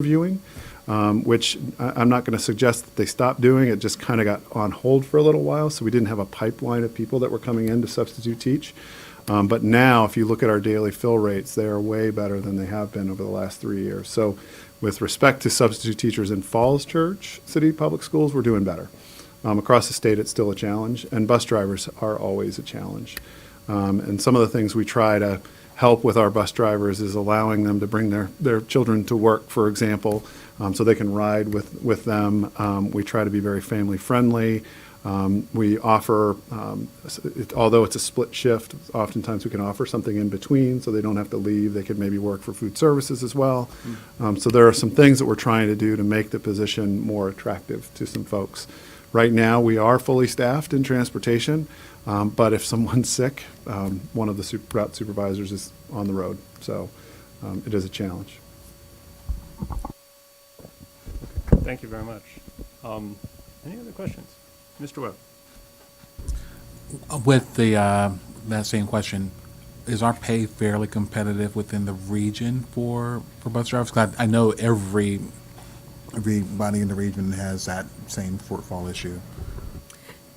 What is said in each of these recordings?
reviewing, which I'm not going to suggest that they stopped doing. It just kind of got on hold for a little while, so we didn't have a pipeline of people that were coming in to substitute teach. But now, if you look at our daily fill rates, they are way better than they have been over the last 3 years. So with respect to substitute teachers in Falls Church City Public Schools, we're doing better. Across the state, it's still a challenge, and bus drivers are always a challenge. And some of the things we try to help with our bus drivers is allowing them to bring their children to work, for example, so they can ride with them. We try to be very family friendly. We offer, although it's a split shift, oftentimes we can offer something in between so they don't have to leave. They could maybe work for food services as well. So there are some things that we're trying to do to make the position more attractive to some folks. Right now, we are fully staffed in transportation, but if someone's sick, one of the route supervisors is on the road. So it is a challenge. Thank you very much. Any other questions? Mr. Webb. With that same question, is our pay fairly competitive within the region for bus drivers? 'Cause I know everybody in the region has that same shortfall issue.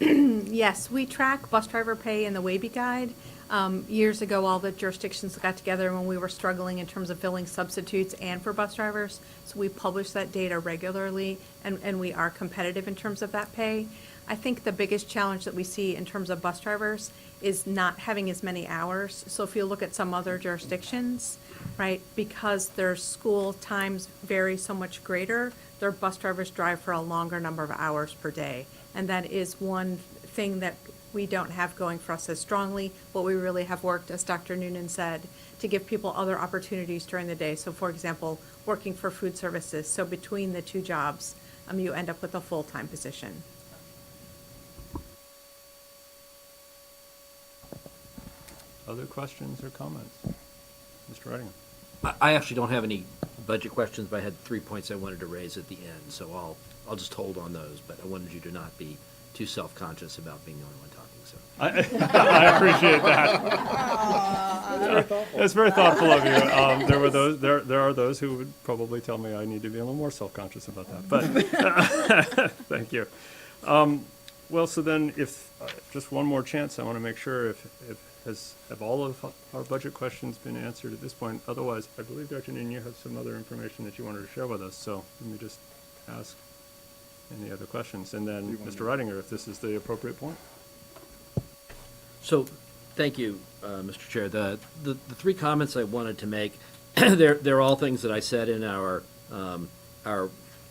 Yes, we track bus driver pay in the Waybe Guide. Years ago, all the jurisdictions got together when we were struggling in terms of filling substitutes and for bus drivers. So we publish that data regularly, and we are competitive in terms of that pay. I think the biggest challenge that we see in terms of bus drivers is not having as many hours. So if you look at some other jurisdictions, right, because their school times vary so much greater, their bus drivers drive for a longer number of hours per day. And that is one thing that we don't have going for us as strongly, but we really have worked, as Dr. Noonan said, to give people other opportunities during the day. So for example, working for food services. So between the two jobs, you end up with a full-time position. Other questions or comments? Mr. Reitinger. I actually don't have any budget questions, but I had 3 points I wanted to raise at the end, so I'll just hold on those, but I wanted you to not be too self-conscious about being the only one talking, so. I appreciate that. That's very thoughtful of you. There are those who would probably tell me I need to be a little more self-conscious about that, but thank you. Well, so then if, just one more chance, I want to make sure have all of our budget questions been answered at this point? Otherwise, I believe, Dr. Noonan, you have some other information that you wanted to share with us, so let me just ask any other questions. And then, Mr. Reitinger, if this is the appropriate point. So, thank you, Mr. Chair. The three comments I wanted to make, they're all things that I said in our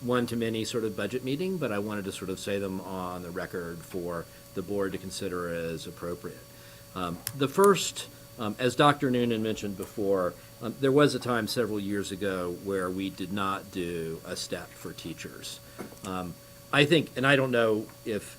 one-to-many sort of budget meeting, but I wanted to sort of say them on the record for the board to consider as appropriate. The first, as Dr. Noonan mentioned before, there was a time several years ago where we did not do a step for teachers. I think, and I don't know if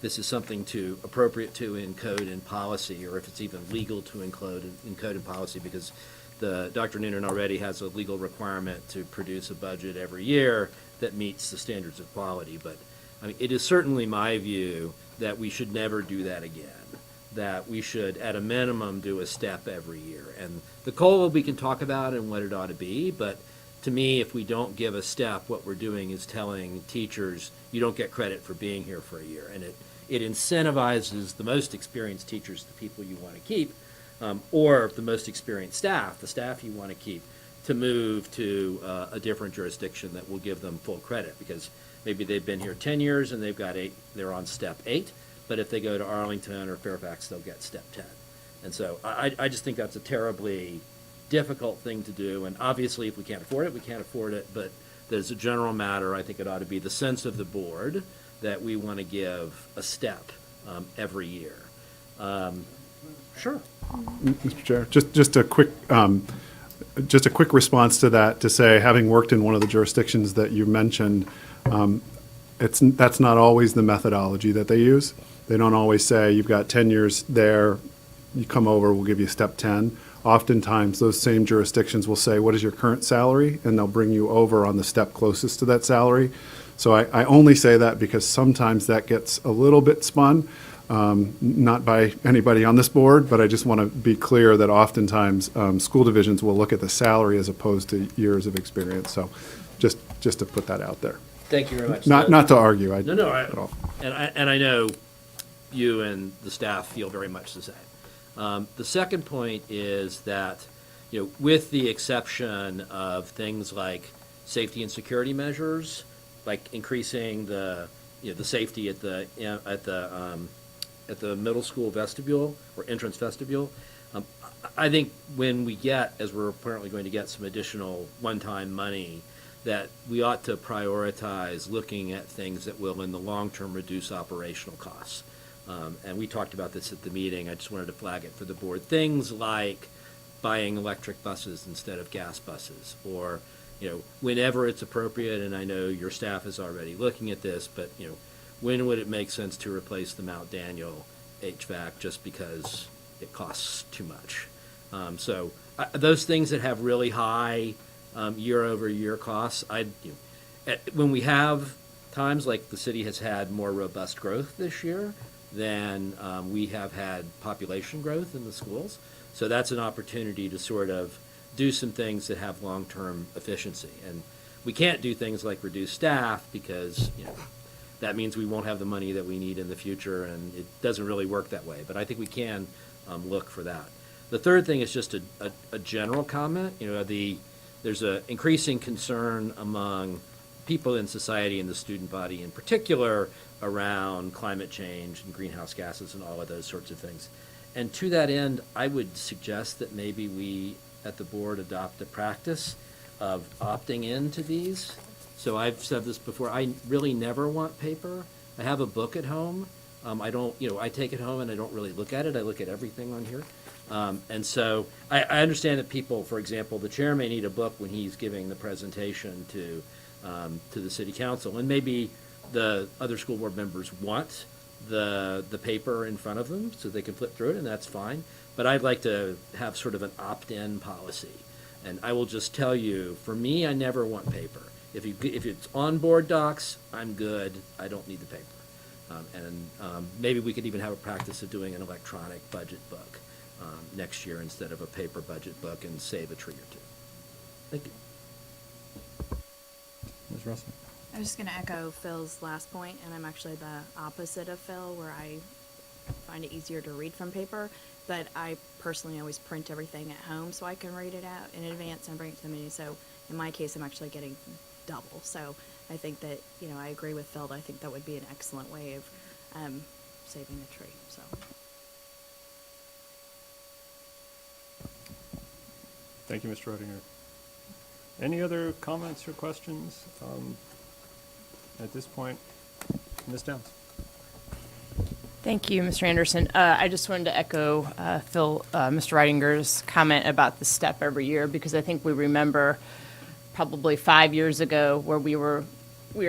this is something appropriate to in code and policy, or if it's even legal to include in code and policy, because Dr. Noonan already has a legal requirement to produce a budget every year that meets the standards of quality. But I mean, it is certainly my view that we should never do that again. That we should, at a minimum, do a step every year. And the COLA we can talk about and what it ought to be, but to me, if we don't give a step, what we're doing is telling teachers, you don't get credit for being here for a year. And it incentivizes the most experienced teachers, the people you want to keep, or the most experienced staff, the staff you want to keep, to move to a different jurisdiction that will give them full credit, because maybe they've been here 10 years and they're on step 8. But if they go to Arlington or Fairfax, they'll get step 10. And so I just think that's a terribly difficult thing to do. And obviously, if we can't afford it, we can't afford it. But as a general matter, I think it ought to be the sense of the board that we want to give a step every year. Sure. Mr. Chair, just a quick response to that, to say, having worked in one of the jurisdictions that you mentioned, that's not always the methodology that they use. They don't always say, you've got 10 years there, you come over, we'll give you step 10. Oftentimes, those same jurisdictions will say, what is your current salary? And they'll bring you over on the step closest to that salary. So I only say that because sometimes that gets a little bit spun. not by anybody on this board, but I just want to be clear that oftentimes school divisions will look at the salary as opposed to years of experience. So just to put that out there. Thank you very much. Not to argue. No, at all. and I know you and the staff feel very much the same. The second point is that, with the exception of things like safety and security measures, like increasing the safety at the middle school vestibule or entrance vestibule, I think when we get, as we're apparently going to get some additional one-time money, that we ought to prioritize looking at things that will, in the long term, reduce operational costs. And we talked about this at the meeting. I just wanted to flag it for the board. Things like buying electric buses instead of gas buses, or, whenever it's appropriate, and I know your staff is already looking at this, but, when would it make sense to replace the Mount Daniel HVAC just because it costs too much? So those things that have really high year-over-year costs, when we have times like the city has had more robust growth this year than we have had population growth in the schools. So that's an opportunity to sort of do some things that have long-term efficiency. And we can't do things like reduce staff because, that means we won't have the money that we need in the future, and it doesn't really work that way. But I think we can look for that. The third thing is just a general comment. There's an increasing concern among people in society and the student body in particular around climate change and greenhouse gases and all of those sorts of things. And to that end, I would suggest that maybe we at the board adopt a practice of opting into these. So I've said this before, I really never want paper. I have a book at home. I don't, I take it home and I don't really look at it. I look at everything on here. And so I understand that people, for example, the chair may need a book when he's giving the presentation to the city council, and maybe the other school board members want the paper in front of them so they can flip through it, and that's fine. But I'd like to have sort of an opt-in policy. And I will just tell you, for me, I never want paper. If it's on board docs, I'm good. I don't need the paper. Maybe we could even have a practice of doing an electronic budget book next year instead of a paper budget book, and save a tree or two. Thank you. Ms. Russell? I was just going to echo Phil's last point, and I'm actually the opposite of Phil, where I find it easier to read from paper, but I personally always print everything at home so I can read it out in advance and bring it to the meeting. So in my case, I'm actually getting double. So I think that, I agree with Phil. I think that would be an excellent way of saving the tree. So. Thank you, Mr. Oettinger. Any other comments or questions at this point? Ms. Downs? Thank you, Mr. Anderson. I just wanted to echo Mr. Reidinger's comment about the step every year, because I think we remember probably 5 years ago where we were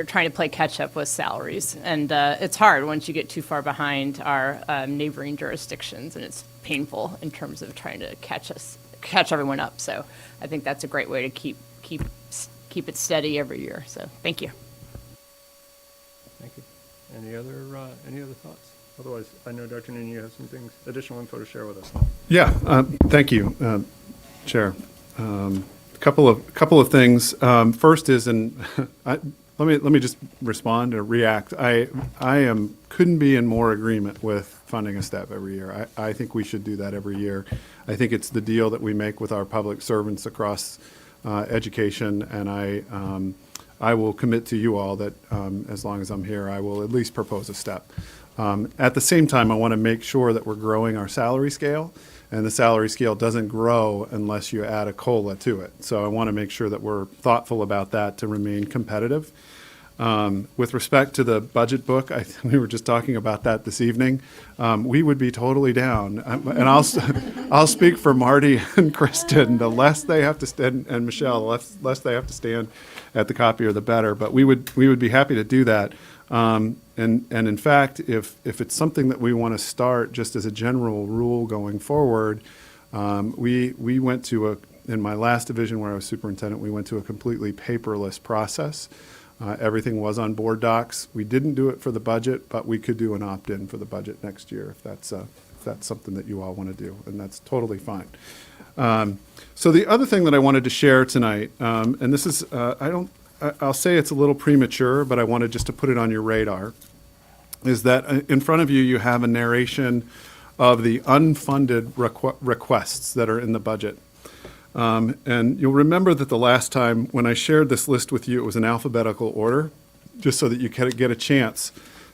trying to play catch up with salaries, and it's hard once you get too far behind our neighboring jurisdictions, and it's painful in terms of trying to catch everyone up. So I think that's a great way to keep it steady every year. So thank you. Thank you. Any other thoughts? Otherwise, I know, Dr. Noonan, you have some things, additional info to share with us. Yeah, thank you, Chair. Couple of things. First is, let me just respond or react. I couldn't be in more agreement with funding a step every year. I think we should do that every year. I think it's the deal that we make with our public servants across education, and I will commit to you all that as long as I'm here, I will at least propose a step. At the same time, I want to make sure that we're growing our salary scale, and the salary scale doesn't grow unless you add a COLA to it. So I want to make sure that we're thoughtful about that to remain competitive. With respect to the budget book, we were just talking about that this evening. We would be totally down, and I'll speak for Marty and Kristen. The less they have to stand, and Michelle, the less they have to stand at the copier, the better. But we would be happy to do that. And in fact, if it's something that we want to start just as a general rule going forward, we went to in my last division where I was superintendent, we went to a completely paperless process. Everything was on board docs. We didn't do it for the budget, but we could do an opt-in for the budget next year if that's something that you all want to do, and that's totally fine. So the other thing that I wanted to share tonight, and this is, I'll say it's a little premature, but I wanted just to put it on your radar, is that in front of you, you have a narration of the unfunded requests that are in the budget. And you'll remember that the last time when I shared this list with you, it was in alphabetical order, just so that you could get a chance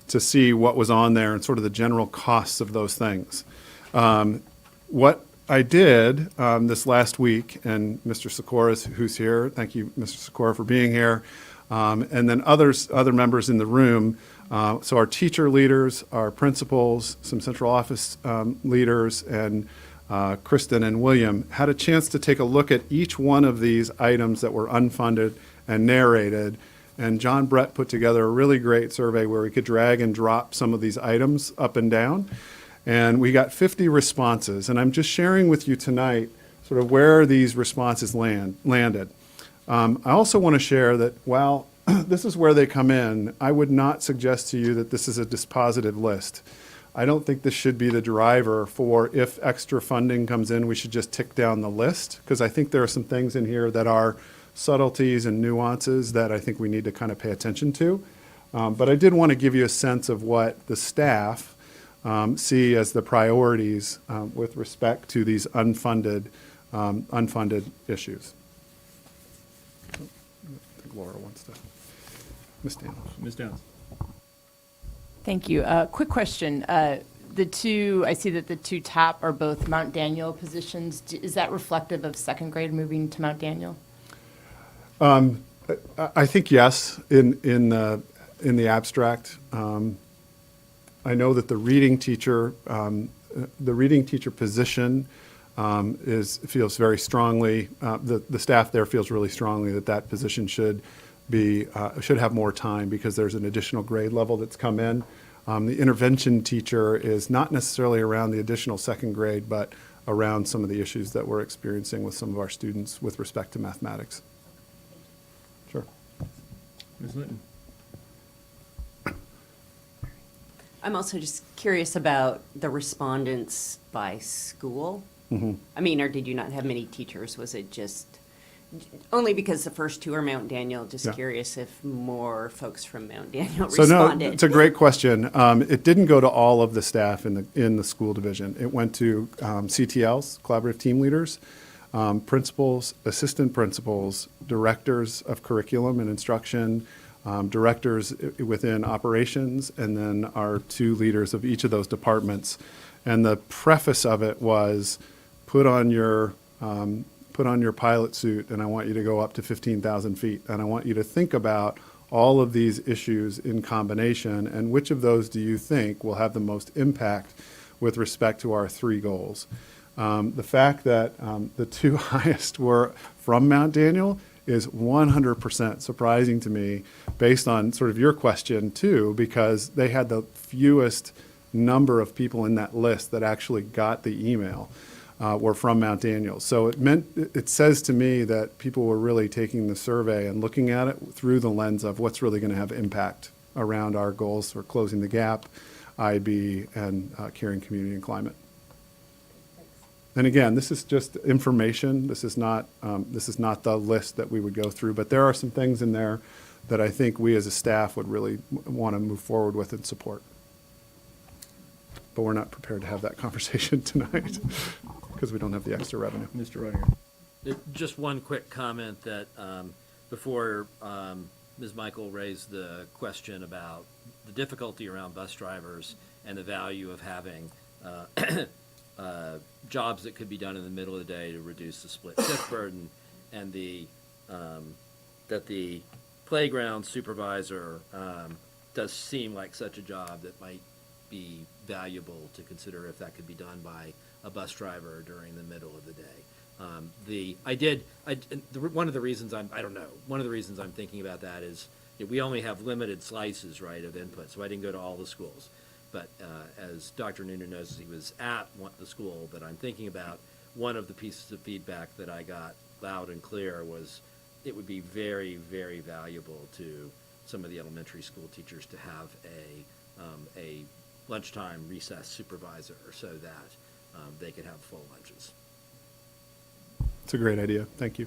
to see what was on there and sort of the general costs of those things. What I did this last week, and Mr. Sikora, who's here, thank you, Mr. Sikora, for being here, and then other members in the room, so our teacher leaders, our principals, some central office leaders, and Kristen and William had a chance to take a look at each one of these items that were unfunded and narrated. And John Brett put together a really great survey where we could drag and drop some of these items up and down. And we got 50 responses. And I'm just sharing with you tonight sort of where these responses landed. I also want to share that while this is where they come in, I would not suggest to you that this is a dispositive list. I don't think this should be the driver for if extra funding comes in, we should just tick down the list, because I think there are some things in here that are subtleties and nuances that I think we need to kind of pay attention to. But I did want to give you a sense of what the staff see as the priorities with respect to these unfunded issues. I think Laura wants to. Ms. Daniels. Ms. Downs. Thank you. Quick question. I see that the two top are both Mount Daniel positions. Is that reflective of second grade moving to Mount Daniel? I think yes, in the abstract. I know that the reading teacher position feels very strongly. The staff there feels really strongly that position should have more time because there's an additional grade level that's come in. The intervention teacher is not necessarily around the additional second grade, but around some of the issues that we're experiencing with some of our students with respect to mathematics. Sure. Ms. Linton. I'm also just curious about the respondents by school. I mean, or did you not have many teachers? Was it just, only because the first two are Mount Daniel, just Yeah. curious if more folks from Mount Daniel So no, responded. it's a great question. It didn't go to all of the staff in the school division. It went to CTLs, collaborative team leaders, principals, assistant principals, directors of curriculum and instruction, directors within operations, and then our two leaders of each of those departments. And the preface of it was, put on your pilot suit, and I want you to go up to 15,000 feet. And I want you to think about all of these issues in combination, and which of those do you think will have the most impact with respect to our three goals. The fact that the two highest were from Mount Daniel is 100% surprising to me, based on sort of your question too, because they had the fewest number of people in that list that actually got the email were from Mount Daniel. So it says to me that people were really taking the survey and looking at it through the lens of what's really going to have impact around our goals for closing the gap, IB, and caring community and climate. And again, this is just information. This is not the list that we would go through, but there are some things in there that I think we as a staff would really want to move forward with and support. But we're not prepared to have that conversation tonight because we don't have the extra revenue. Mr. Reitinger. Just one quick comment that before Ms. Michael raised the question about the difficulty around bus drivers and the value of having jobs that could be done in the middle of the day to reduce the split shift burden, and that the playground supervisor does seem like such a job that might be valuable to consider if that could be done by a bus driver during the middle of the day. One of the reasons I'm thinking about that is we only have limited slices, right, of input, so I didn't go to all the schools. But as Dr. Noonan knows, he was at the school that I'm thinking about. One of the pieces of feedback that I got loud and clear was it would be very, very valuable to some of the elementary school teachers to have a lunchtime recess supervisor so that they could have full lunches. It's a great idea. Thank you.